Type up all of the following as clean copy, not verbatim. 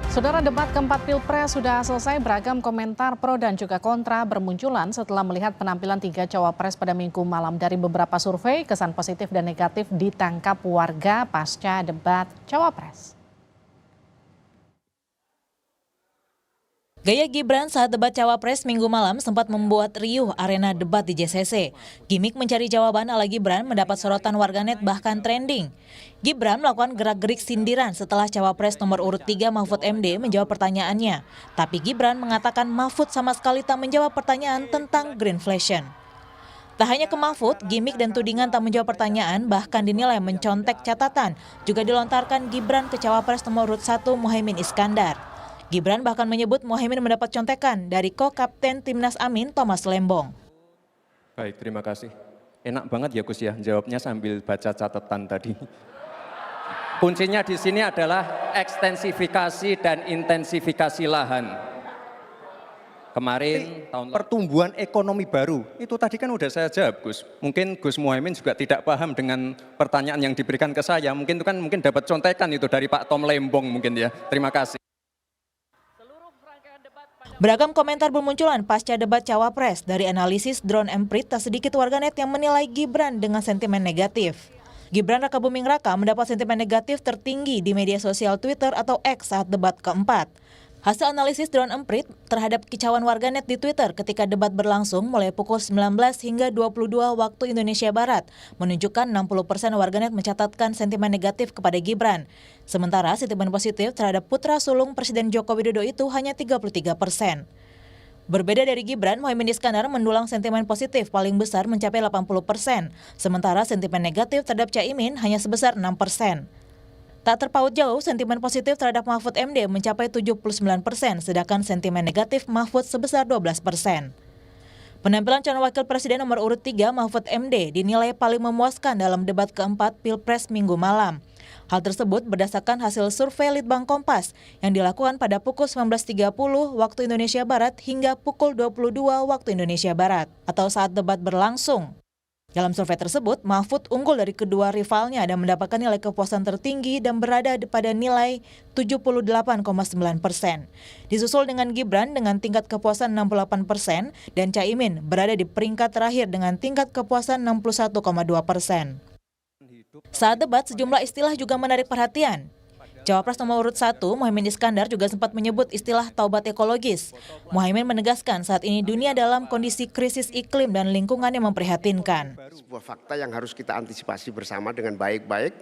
Saudara, debat keempat Pilpres sudah selesai. Beragam komentar pro dan juga kontra bermunculan setelah melihat penampilan tiga cawapres pada Minggu malam. Dari beberapa survei, kesan positif dan negatif ditangkap warga pasca debat cawapres. Gaya Gibran saat debat cawapres Minggu malam sempat membuat riuh arena debat di JCC. Gimik mencari jawaban ala Gibran mendapat sorotan warganet bahkan trending. Gibran melakukan gerak-gerik sindiran setelah cawapres nomor urut 3 Mahfud MD menjawab pertanyaannya. Tapi Gibran mengatakan Mahfud sama sekali tak menjawab pertanyaan tentang greenflation. Tak hanya ke Mahfud, gimik dan tudingan tak menjawab pertanyaan bahkan dinilai mencontek catatan juga dilontarkan Gibran ke cawapres nomor urut 1 Muhaimin Iskandar. Gibran bahkan menyebut Muhaimin mendapat contekan dari ko-kapten Timnas Amin Thomas Lembong. Baik, terima kasih. Enak banget ya Gus ya, jawabnya sambil baca catatan tadi. Kuncinya di sini adalah ekstensifikasi dan intensifikasi lahan. Kemarin tahun pertumbuhan ekonomi baru, itu tadi kan udah saya jawab Gus. Mungkin Gus Muhaimin juga tidak paham dengan pertanyaan yang diberikan ke saya. Mungkin itu kan dapat contekan itu dari Pak Tom Lembong mungkin ya. Terima kasih. Beragam komentar bermunculan pasca debat cawapres. Dari analisis drone Emprit, tak sedikit warganet yang menilai Gibran dengan sentimen negatif. Gibran Rakabuming Raka mendapat sentimen negatif tertinggi di media sosial Twitter atau X saat debat keempat. Hasil analisis drone Emprit terhadap kicauan warganet di Twitter ketika debat berlangsung mulai pukul 19 hingga 22 waktu Indonesia Barat menunjukkan 60% warganet mencatatkan sentimen negatif kepada Gibran. Sementara sentimen positif terhadap putra sulung Presiden Joko Widodo itu hanya 33%. Berbeda dari Gibran, Muhaimin Iskandar mendulang sentimen positif paling besar mencapai 80%, sementara sentimen negatif terhadap Caimin hanya sebesar 6%. Tak terpaut jauh, sentimen positif terhadap Mahfud MD mencapai 79%, sedangkan sentimen negatif Mahfud sebesar 12%. Penampilan calon wakil presiden nomor urut 3 Mahfud MD dinilai paling memuaskan dalam debat keempat Pilpres Minggu malam. Hal tersebut berdasarkan hasil survei Litbang Kompas yang dilakukan pada pukul 19.30 waktu Indonesia Barat hingga pukul 22 waktu Indonesia Barat atau saat debat berlangsung. Dalam survei tersebut, Mahfud unggul dari kedua rivalnya dan mendapatkan nilai kepuasan tertinggi dan berada pada nilai 78,9%. Disusul dengan Gibran dengan tingkat kepuasan 68% dan Caimin berada di peringkat terakhir dengan tingkat kepuasan 61,2%. Saat debat, sejumlah istilah juga menarik perhatian. Cawapres nomor urut 1, Muhaimin Iskandar juga sempat menyebut istilah taubat ekologis. Muhaimin menegaskan saat ini dunia dalam kondisi krisis iklim dan lingkungan yang memprihatinkan. Sebuah fakta yang harus kita antisipasi bersama dengan baik-baik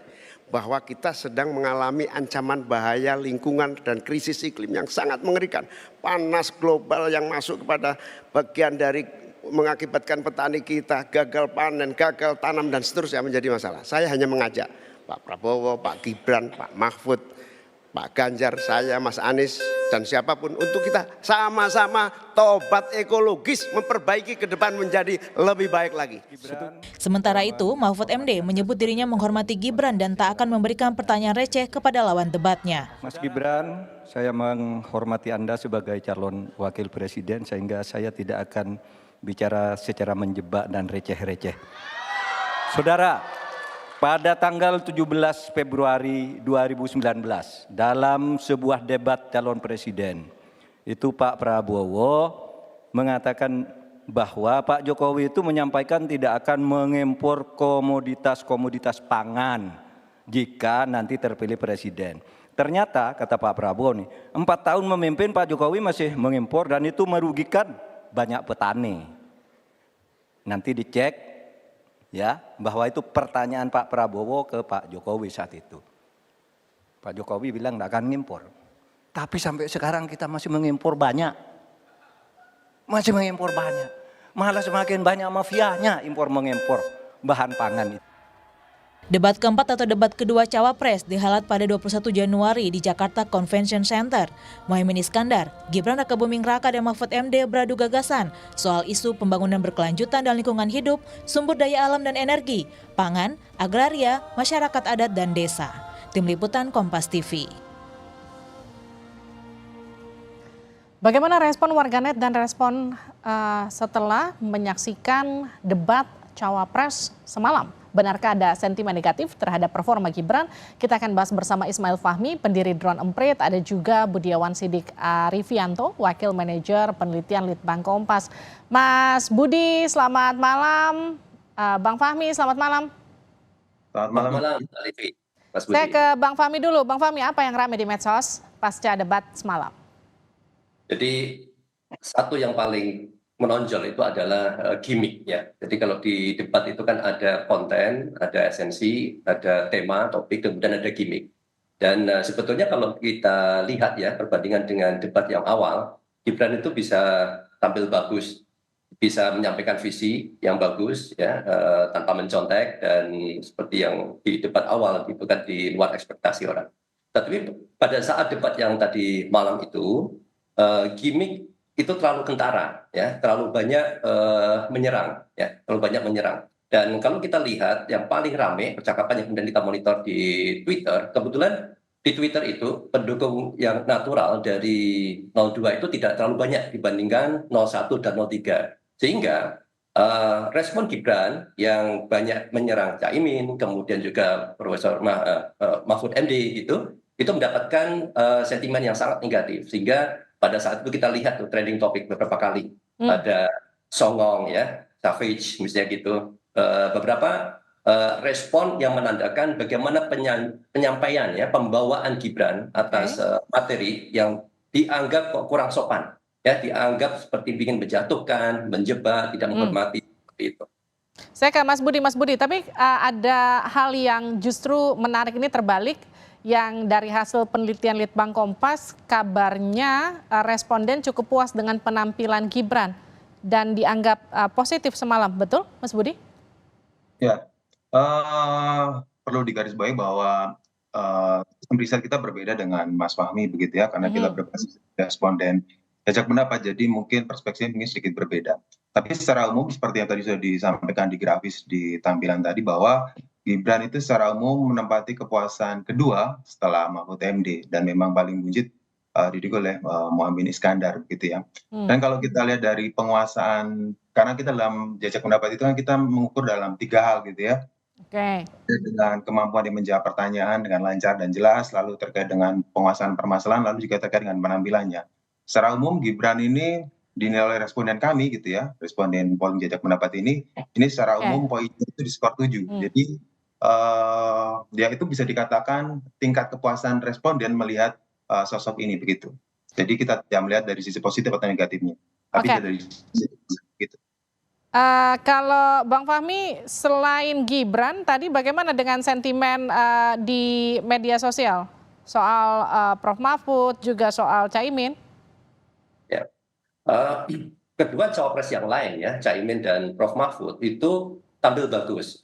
bahwa kita sedang mengalami ancaman bahaya lingkungan dan krisis iklim yang sangat mengerikan. Panas global yang masuk kepada bagian dari mengakibatkan petani kita gagal panen, gagal tanam dan seterusnya menjadi masalah. Saya hanya mengajak Pak Prabowo, Pak Gibran, Pak Mahfud, Pak Ganjar, saya, Mas Anies, dan siapapun untuk kita sama-sama tobat ekologis memperbaiki ke depan menjadi lebih baik lagi. Sementara itu, Mahfud MD menyebut dirinya menghormati Gibran dan tak akan memberikan pertanyaan receh kepada lawan debatnya. Mas Gibran, saya menghormati Anda sebagai calon wakil presiden sehingga saya tidak akan bicara secara menjebak dan receh-receh. Saudara, pada tanggal 17 Februari 2019 dalam sebuah debat calon presiden itu Pak Prabowo mengatakan bahwa Pak Jokowi itu menyampaikan tidak akan mengimpor komoditas-komoditas pangan jika nanti terpilih presiden. Ternyata kata Pak Prabowo nih, 4 tahun memimpin Pak Jokowi masih mengimpor dan itu merugikan banyak petani. Nanti dicek ya, bahwa itu pertanyaan Pak Prabowo ke Pak Jokowi saat itu. Pak Jokowi bilang tidak akan ngimpor. Tapi sampai sekarang kita masih mengimpor banyak. Masih mengimpor banyak. Malah semakin banyak mafianya impor-mengimpor bahan pangan itu. Debat keempat atau debat kedua cawapres dihelat pada 21 Januari di Jakarta Convention Center. Muhaimin Iskandar, Gibran Rakabuming Raka dan Mahfud MD beradu gagasan soal isu pembangunan berkelanjutan dan lingkungan hidup, sumber daya alam dan energi, pangan, agraria, masyarakat adat dan desa. Tim Liputan Kompas TV. Bagaimana respon warganet dan respon setelah menyaksikan debat cawapres semalam? Benarkah ada sentimen negatif terhadap performa Gibran? Kita akan bahas bersama Ismail Fahmi, pendiri Drone Emprit, ada juga Budiawan Sidik Arifianto, Wakil Manajer Penelitian Litbang Kompas. Mas Budi, selamat malam. Bang Fahmi, selamat malam. Selamat malam, Alifi. Mas Budi. Saya ke Bang Fahmi dulu. Bang Fahmi, apa yang ramai di medsos pasca debat semalam? Jadi satu yang paling menonjol itu adalah gimmick ya. Jadi kalau di debat itu kan ada konten, ada esensi, ada tema, topik, kemudian ada gimmick. Dan sebetulnya kalau kita lihat ya perbandingan dengan debat yang awal, Gibran itu bisa tampil bagus, bisa menyampaikan visi yang bagus ya tanpa mencontek dan seperti yang di debat awal gitu kan di luar ekspektasi orang. Tapi pada saat debat yang tadi malam itu gimmick itu terlalu kentara ya, terlalu banyak menyerang ya, terlalu banyak menyerang. Dan kalau kita lihat yang paling ramai percakapan yang kemudian kita monitor di Twitter, kebetulan di Twitter itu pendukung yang natural dari 02 itu tidak terlalu banyak dibandingkan 01 dan 03. Sehingga respon Gibran yang banyak menyerang Caimin, kemudian juga Profesor Mahfud MD itu mendapatkan sentimen yang sangat negatif. Sehingga pada saat itu kita lihat tuh trending topik beberapa kali. Ada songong ya, savage misalnya gitu. Beberapa respon yang menandakan bagaimana penyampaian ya, pembawaan Gibran atas materi yang dianggap kurang sopan. Ya, dianggap seperti ingin menjatuhkan, menjebak, tidak menghormati seperti itu. Saya ke Mas Budi, tapi ada hal yang justru menarik ini terbalik yang dari hasil penelitian Litbang Kompas, kabarnya responden cukup puas dengan penampilan Gibran dan dianggap positif semalam, betul Mas Budi? Ya, perlu digarisbawahi bahwa sistem riset kita berbeda dengan Mas Fahmi begitu ya, karena kita berbasis responden jajak pendapat, jadi mungkin perspektifnya mungkin sedikit berbeda. Tapi secara umum seperti yang tadi sudah disampaikan di grafis di tampilan tadi, bahwa Gibran itu secara umum menempati kepuasan kedua setelah Mahfud MD dan memang paling buncit didukung oleh Muhaimin Iskandar begitu ya. Dan kalau kita lihat dari penguasaan, karena kita dalam jajak pendapat itu kan kita mengukur dalam 3 hal gitu ya. Dengan kemampuan dia menjawab pertanyaan dengan lancar dan jelas, lalu terkait dengan penguasaan permasalahan, lalu juga terkait dengan penampilannya. Secara umum Gibran ini dinilai oleh responden kami gitu ya, responden polling jajak pendapat ini secara umum poinnya itu di skor 7. Jadi ya itu bisa dikatakan tingkat kepuasan responden melihat sosok ini begitu. Jadi kita tidak melihat dari sisi positif atau negatifnya, tapi dari sisi gitu. Kalau Bang Fahmi, selain Gibran, tadi bagaimana dengan sentimen di media sosial soal Prof Mahfud juga soal Caimin? Ya, kedua cawapres yang lain ya, Caimin dan Prof Mahfud itu tampil bagus.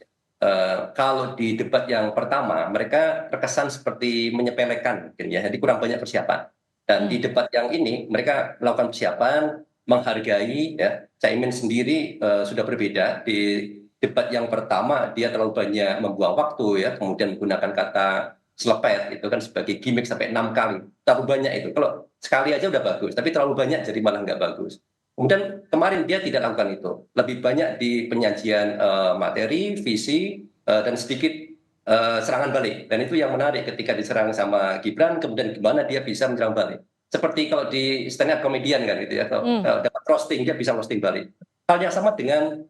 Kalau di debat yang pertama mereka terkesan seperti menyepelekan mungkin ya, jadi kurang banyak persiapan. Dan di debat yang ini mereka melakukan persiapan, menghargai ya. Caimin sendiri sudah berbeda. Di debat yang pertama dia terlalu banyak membuang waktu ya, kemudian menggunakan kata selepet itu kan sebagai gimmick sampai 6 kali. Terlalu banyak itu. Kalau sekali aja udah bagus, tapi terlalu banyak jadi malah nggak bagus. Kemudian kemarin dia tidak lakukan itu. Lebih banyak di penyajian materi, visi, dan sedikit serangan balik. Dan itu yang menarik ketika diserang sama Gibran, kemudian gimana dia bisa menyerang balik. Seperti kalau di stand up comedian kan gitu ya, kalau dapat roasting dia bisa roasting balik. Hal yang sama dengan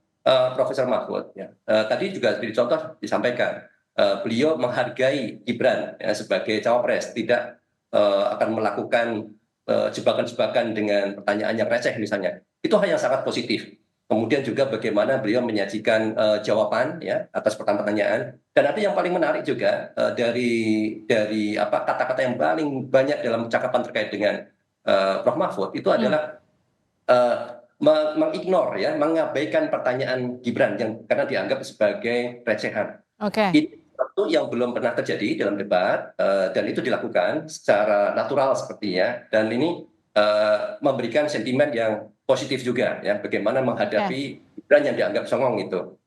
Profesor Mahfud. Ya. Tadi juga di contoh disampaikan, beliau menghargai Gibran ya, sebagai cawapres, tidak akan melakukan jebakan-jebakan dengan pertanyaan yang receh misalnya. Itu hal yang sangat positif. Kemudian juga bagaimana beliau menyajikan jawaban ya atas pertanyaan. Dan ada yang paling menarik juga dari kata-kata yang paling banyak dalam percakapan terkait dengan Prof Mahfud itu adalah mengignore ya, mengabaikan pertanyaan Gibran yang karena dianggap sebagai recehan. Ini satu yang belum pernah terjadi dalam debat dan itu dilakukan secara natural sepertinya, dan ini memberikan sentimen yang positif juga ya, bagaimana menghadapi Gibran yang dianggap songong itu.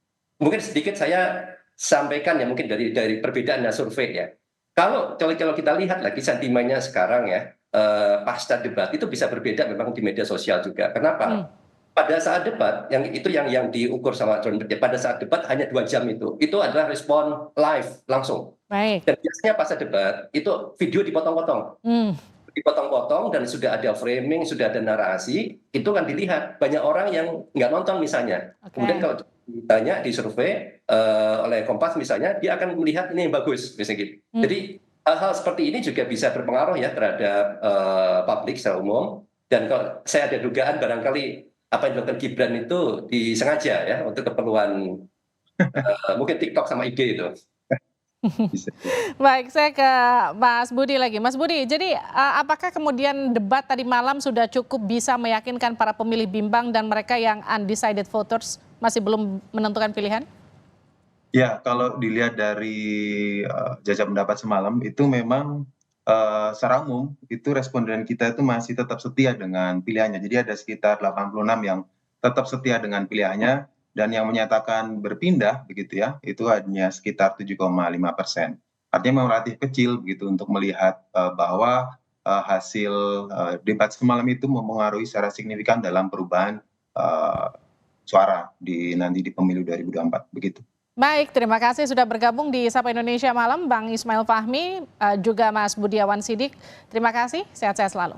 Mungkin sedikit saya sampaikan ya, mungkin dari perbedaan survei ya. Kalau kita lihat lagi sentimennya sekarang ya, pasca debat itu bisa berbeda memang di media sosial juga. Kenapa? pada saat debat yang diukur sama Drone Emprit, pada saat debat hanya 2 jam itu adalah respon live langsung. Baik. Dan biasanya pas debat itu video dipotong-potong. Dipotong-potong dan sudah ada framing, sudah ada narasi, itu kan dilihat. Banyak orang yang nggak nonton misalnya. Kemudian kalau ditanya di survei oleh Kompas misalnya, dia akan melihat ini yang bagus, misalnya gitu. Jadi hal-hal seperti ini juga bisa berpengaruh ya terhadap publik secara umum. Dan kalau saya ada dugaan barangkali apa yang dilakukan Gibran itu disengaja ya untuk keperluan mungkin TikTok sama IG itu. Baik, saya ke Mas Budi lagi. Mas Budi, jadi apakah kemudian debat tadi malam sudah cukup bisa meyakinkan para pemilih bimbang dan mereka yang undecided voters masih belum menentukan pilihan? Ya, kalau dilihat dari jajak pendapat semalam itu memang secara umum itu responden kita itu masih tetap setia dengan pilihannya. Jadi ada sekitar 86 yang tetap setia dengan pilihannya dan yang menyatakan berpindah begitu ya, itu hanya sekitar 7,5%. Artinya memang relatif kecil begitu untuk melihat bahwa hasil debat semalam itu mempengaruhi secara signifikan dalam perubahan suara nanti di pemilu 2024 begitu. Baik, terima kasih sudah bergabung di Sapa Indonesia Malam, Bang Ismail Fahmi, juga Mas Budiawan Sidik. Terima kasih, sehat-sehat selalu.